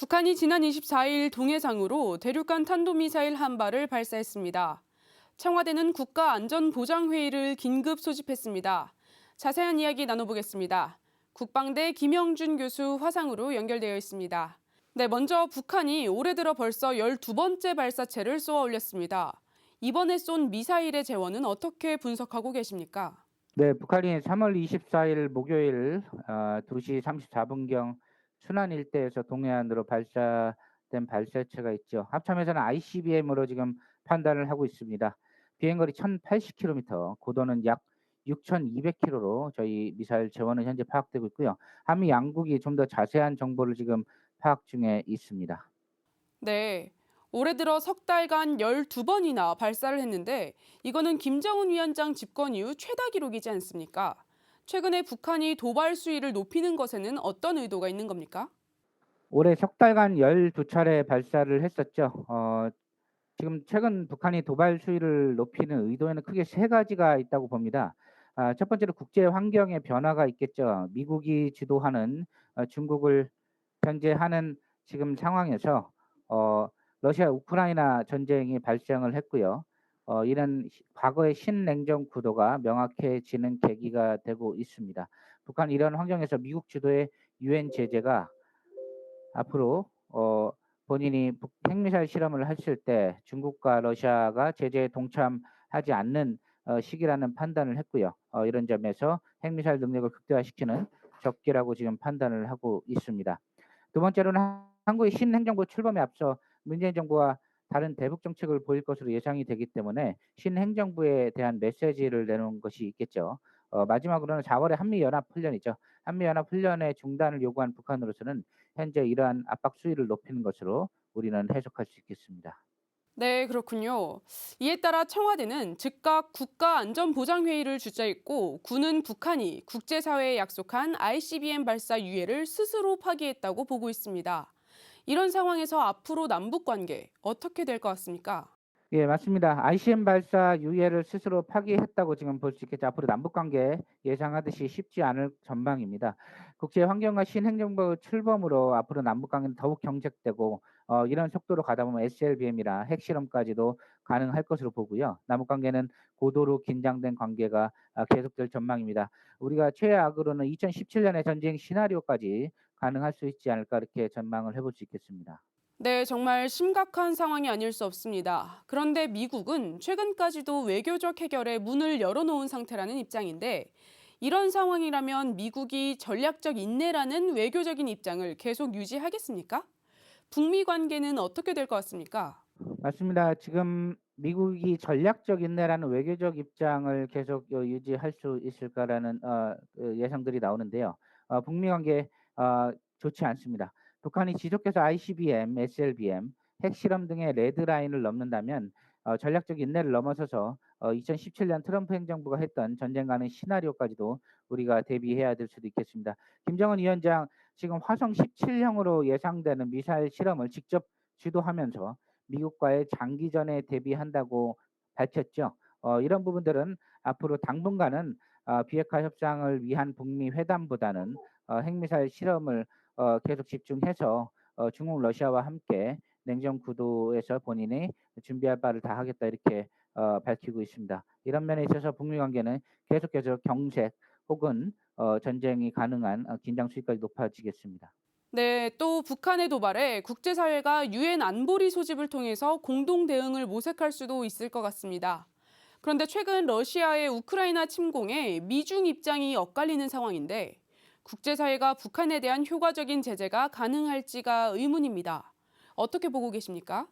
북한이 지난 24일 동해상으로 대륙간 탄도미사일 한 발을 발사했습니다. 청와대는 국가안전보장회의를 긴급 소집했습니다. 자세한 이야기 나눠보겠습니다. 국방대 김영준 교수 화상으로 연결되어 있습니다. 네, 먼저 북한이 올해 들어 벌써 12번째 발사체를 쏘아 올렸습니다. 이번에 쏜 미사일의 재원은 어떻게 분석하고 계십니까? 네. 북한이 3월 24일 목요일 2시 34분경 순안 일대에서 동해안으로 발사된 발사체가 있죠. 합참에서는 ICBM으로 지금 판단을 하고 있습니다. 비행거리 1,080km, 고도는 약 6,200km로 저희 미사일 재원은 현재 파악되고 있고요. 한미 양국이 좀 더 자세한 정보를 지금 파악 중에 있습니다. 네. 올해 들어 석 달간 12번이나 발사를 했는데 이거는 김정은 위원장 집권 이후 최다 기록이지 않습니까? 최근에 북한이 도발 수위를 높이는 것에는 어떤 의도가 있는 겁니까? 올해 석 달간 12차례 발사를 했었죠. 지금 최근 북한이 도발 수위를 높이는 의도에는 크게 세 가지가 있다고 봅니다. 첫 번째로 국제 환경의 변화가 있겠죠. 미국이 주도하는 중국을 견제하는 지금 상황에서 어 러시아 우크라이나 전쟁이 발생을 했고요. 이런 과거의 신냉전 구도가 명확해지는 계기가 되고 있습니다. 북한이 이런 환경에서 미국 주도의 유엔 제재가 앞으로 본인이 핵미사일 실험을 했을 때 중국과 러시아가 제재에 동참하지 않는 시기라는 판단을 했고요. 이런 점에서 핵미사일 능력을 극대화시키는 적기라고 지금 판단을 하고 있습니다. 두 번째로는 한국의 신행정부 출범에 앞서 문재인 정부와 다른 대북 정책을 보일 것으로 예상이 되기 때문에 신행정부에 대한 메시지를 내놓은 것이 있겠죠. 마지막으로는 4 월에 한미연합훈련이죠. 한미연합훈련의 중단을 요구한 북한으로서는 현재 이러한 압박 수위를 높이는 것으로 우리는 해석할 수 있겠습니다. 네, 그렇군요. 이에 따라 청와대는 즉각 국가안전보장회의를 주재했고 군은 북한이 국제사회에 약속한 ICBM 발사 유예를 스스로 파기했다고 보고 있습니다. 이런 상황에서 앞으로 남북 관계 어떻게 될 것 같습니까? 예, 맞습니다. ICM 발사 유예를 스스로 파기했다고 지금 볼 수 있겠죠. 앞으로 남북 관계 예상하듯이 쉽지 않을 전망입니다. 국제 환경과 신행정부 출범으로 앞으로 남북 관계는 더욱 경색되고 이런 속도로 가다 보면 SLBM이라 핵실험까지도 가능할 것으로 보고요. 남북 관계는 고도로 긴장된 관계가 계속될 전망입니다. 우리가 최악으로는 2017년의 전쟁 시나리오까지 가능할 수 있지 않을까 이렇게 전망을 해볼 수 있겠습니다. 네, 정말 심각한 상황이 아닐 수 없습니다. 그런데 미국은 최근까지도 외교적 해결에 문을 열어놓은 상태라는 입장인데, 이런 상황이라면 미국이 전략적 인내라는 외교적인 입장을 계속 유지하겠습니까? 북미 관계는 어떻게 될 것 같습니까? 맞습니다. 지금 미국이 전략적 인내라는 외교적 입장을 계속 유지할 수 있을까라는 예상들이 나오는데요. 북미 관계 좋지 않습니다. 북한이 지속해서 ICBM, SLBM, 핵실험 등의 레드라인을 넘는다면 전략적 인내를 넘어서서 2017년 트럼프 행정부가 했던 전쟁 가능 시나리오까지도 우리가 대비해야 될 수도 있겠습니다. 김정은 위원장 지금 화성 17형으로 예상되는 미사일 실험을 직접 주도하면서 미국과의 장기전에 대비한다고 밝혔죠. 이런 부분들은 앞으로 당분간은 비핵화 협상을 위한 북미 회담보다는 핵미사일 실험을 계속 집중해서 중국, 러시아와 함께 냉전 구도에서 본인이 준비할 바를 다 하겠다 이렇게 밝히고 있습니다. 이런 면에 있어서 북미 관계는 계속해서 경색 혹은 전쟁이 가능한 긴장 수위까지 높아지겠습니다. 네, 또 북한의 도발에 국제사회가 유엔 안보리 소집을 통해서 공동 대응을 모색할 수도 있을 것 같습니다. 그런데 최근 러시아의 우크라이나 침공에 미중 입장이 엇갈리는 상황인데 국제사회가 북한에 대한 효과적인 제재가 가능할지가 의문입니다. 어떻게 보고 계십니까?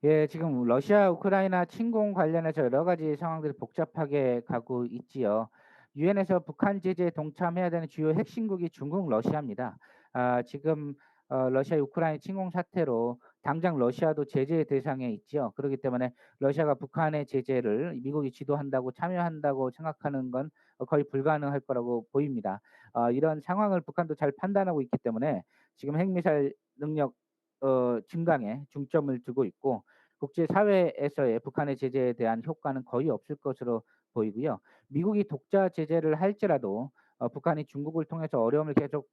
예, 지금 러시아 우크라이나 침공 관련해서 여러 가지 상황들이 복잡하게 가고 있지요. 유엔에서 북한 제재에 동참해야 되는 주요 핵심국이 중국, 러시아입니다. 지금 러시아 우크라이나 침공 사태로 당장 러시아도 제재 대상에 있지요. 그렇기 때문에 러시아가 북한의 제재를 미국이 지도한다고 참여한다고 생각하는 건 거의 불가능할 거라고 보입니다. 이런 상황을 북한도 잘 판단하고 있기 때문에 지금 핵미사일 능력 증강에 중점을 두고 있고 국제사회에서의 북한의 제재에 대한 효과는 거의 없을 것으로 보이고요. 미국이 독자 제재를 할지라도 북한이 중국을 통해서 어려움을 계속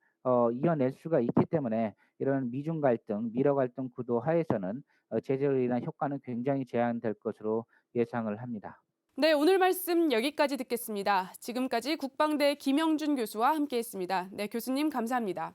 이어낼 수가 있기 때문에 이런 미중 갈등, 미러 갈등 구도 하에서는 제재로 인한 효과는 굉장히 제한될 것으로 예상을 합니다. 네, 오늘 말씀 여기까지 듣겠습니다. 지금까지 국방대 김영준 교수와 함께했습니다. 네, 교수님 감사합니다.